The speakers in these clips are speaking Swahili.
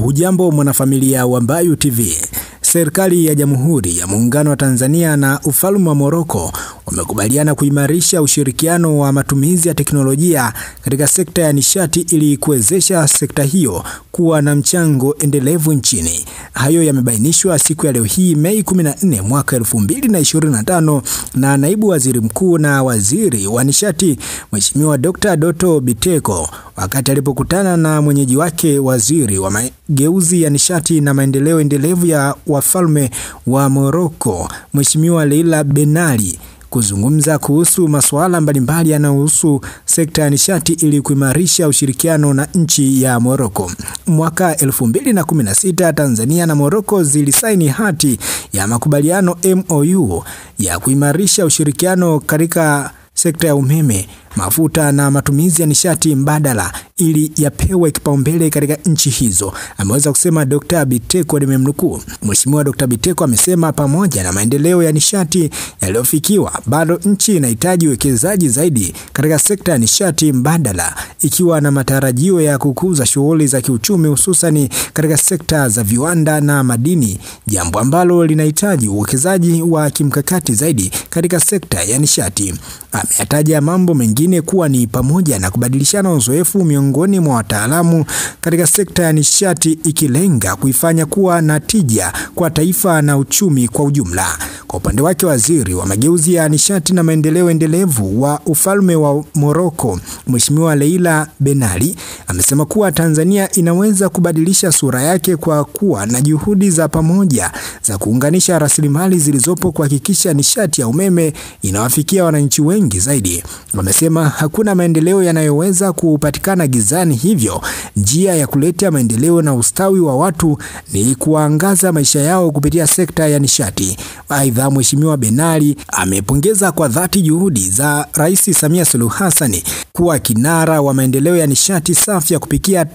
Hujambo mwanafamilia wa Mbayu TV. Serikali ya Jamhuri ya Muungano wa Tanzania na Ufalme wa Morocco wamekubaliana kuimarisha ushirikiano wa matumizi ya teknolojia katika sekta ya nishati ili kuwezesha sekta hiyo kuwa na mchango endelevu nchini. Hayo yamebainishwa siku ya leo hii Mei 14 mwaka 2025 na Naibu Waziri Mkuu na Waziri wa Nishati Mheshimiwa Dr. Doto Biteko wakati alipokutana na mwenyeji wake Waziri wa Mageuzi ya Nishati na Maendeleo Endelevu ya Wafalme wa Morocco Mheshimiwa Leila Benali kuzungumza kuhusu masuala mbalimbali yanayohusu sekta ya nishati ili kuimarisha ushirikiano na nchi ya Morocco. Mwaka 2016 Tanzania na Morocco zilisaini hati ya makubaliano MOU ya kuimarisha ushirikiano katika sekta ya umeme, mafuta na matumizi ya nishati mbadala ili yapewe kipaumbele katika nchi hizo. Ameweza kusema Dr. Biteko, nimemnukuu. Mheshimiwa Dr. Biteko amesema pamoja na maendeleo ya nishati yaliyofikiwa, bado nchi inahitaji uwekezaji zaidi katika sekta ya nishati mbadala ikiwa na matarajio ya kukuza shughuli za kiuchumi hususan katika sekta za viwanda na madini, jambo ambalo linahitaji uwekezaji wa kimkakati zaidi katika sekta ya nishati. Ameyataja mambo mengine kuwa ni pamoja na kubadilishana uzoefu miongoni mwa wataalamu katika sekta ya nishati ikilenga kuifanya kuwa na tija kwa taifa na uchumi kwa ujumla. Kwa upande wake, Waziri wa Mageuzi ya Nishati na Maendeleo Endelevu wa Ufalme wa Morocco Mheshimiwa Leila Benali amesema kuwa Tanzania inaweza kubadilisha sura yake kwa kuwa na juhudi za pamoja za kuunganisha rasilimali zilizopo kuhakikisha nishati ya umeme inawafikia wananchi wengi zaidi. Wamesema hakuna maendeleo yanayoweza kupatikana gizani, hivyo njia ya kuleta maendeleo na ustawi wa watu ni kuangaza maisha yao kupitia sekta ya nishati. Aidha, Mheshimiwa Benali amepongeza kwa dhati juhudi za Rais Samia Suluhu Hassan kuwa kinara wa maendeleo ya nishati safi ya kupikia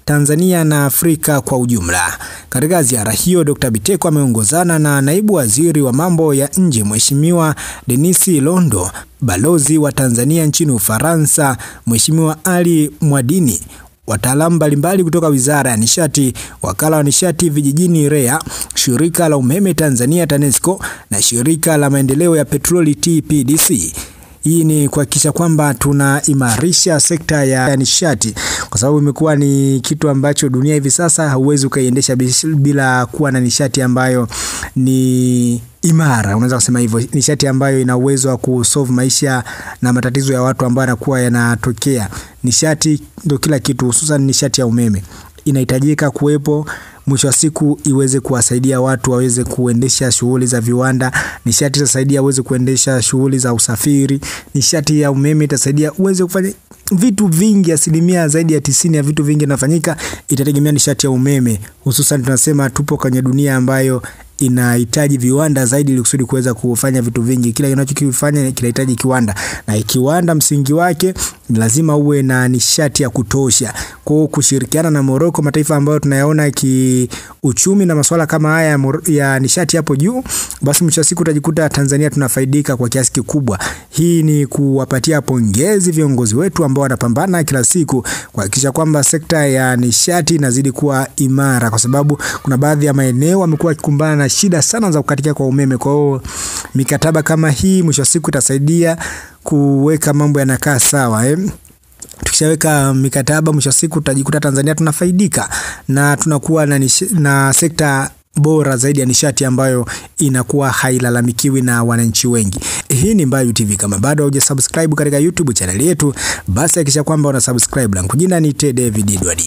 Tanzania na Afrika kwa ujumla. Katika ziara hiyo, Dr. Biteko ameongozana na Naibu Waziri wa Mambo ya Nje Mheshimiwa Denisi Londo, Balozi wa Tanzania nchini Ufaransa Mheshimiwa Ali Mwadini, wataalamu mbalimbali kutoka Wizara ya Nishati, Wakala wa Nishati Vijijini REA, Shirika la Umeme Tanzania TANESCO na Shirika la Maendeleo ya Petroli TPDC. Hii ni kuhakikisha kwamba tunaimarisha sekta ya nishati kwa sababu imekuwa ni kitu ambacho dunia hivi sasa hauwezi ukaiendesha bila kuwa na nishati ambayo ni imara. Unaweza kusema hivyo, nishati ambayo ina uwezo wa kusolve maisha na matatizo ya watu ambayo yanakuwa yanatokea. Nishati ndio kila kitu, hususan nishati ya umeme inahitajika kuwepo, mwisho wa siku iweze kuwasaidia watu waweze kuendesha shughuli za viwanda. Nishati itasaidia uweze kuendesha shughuli za usafiri. Nishati ya umeme itasaidia uweze kufanya vitu vingi. Asilimia zaidi ya 90 ya vitu vingi vinafanyika itategemea nishati ya umeme. Hususan tunasema tupo kwenye dunia ambayo inahitaji viwanda zaidi ili kusudi kuweza kufanya vitu vingi. Kila kinachokifanya kinahitaji kiwanda, na kiwanda msingi wake lazima uwe na nishati ya kutosha. Kwa kushirikiana na Morocco, mataifa ambayo tunayaona kiuchumi na masuala kama haya ya nishati hapo juu, basi mwisho wa siku utajikuta Tanzania tunafaidika kwa kiasi kikubwa. Hii ni kuwapatia pongezi viongozi wetu ambao wanapambana kila siku kuhakikisha kwamba sekta ya nishati inazidi kuwa imara, kwa sababu kuna baadhi ya maeneo wamekuwa wakikumbana na shida sana za kukatika kwa umeme. Kwa hiyo mikataba kama hii mwisho wa siku itasaidia kuweka mambo yanakaa sawa. Tukishaweka mikataba mwisho wa siku tutajikuta Tanzania tunafaidika na tunakuwa na sekta bora zaidi ya nishati ambayo inakuwa hailalamikiwi na wananchi wengi. Hii ni Mbayu TV. Kama bado hujasubscribe katika YouTube channel yetu, basi hakikisha kwamba una subscribe. Langu jina ni David Edward.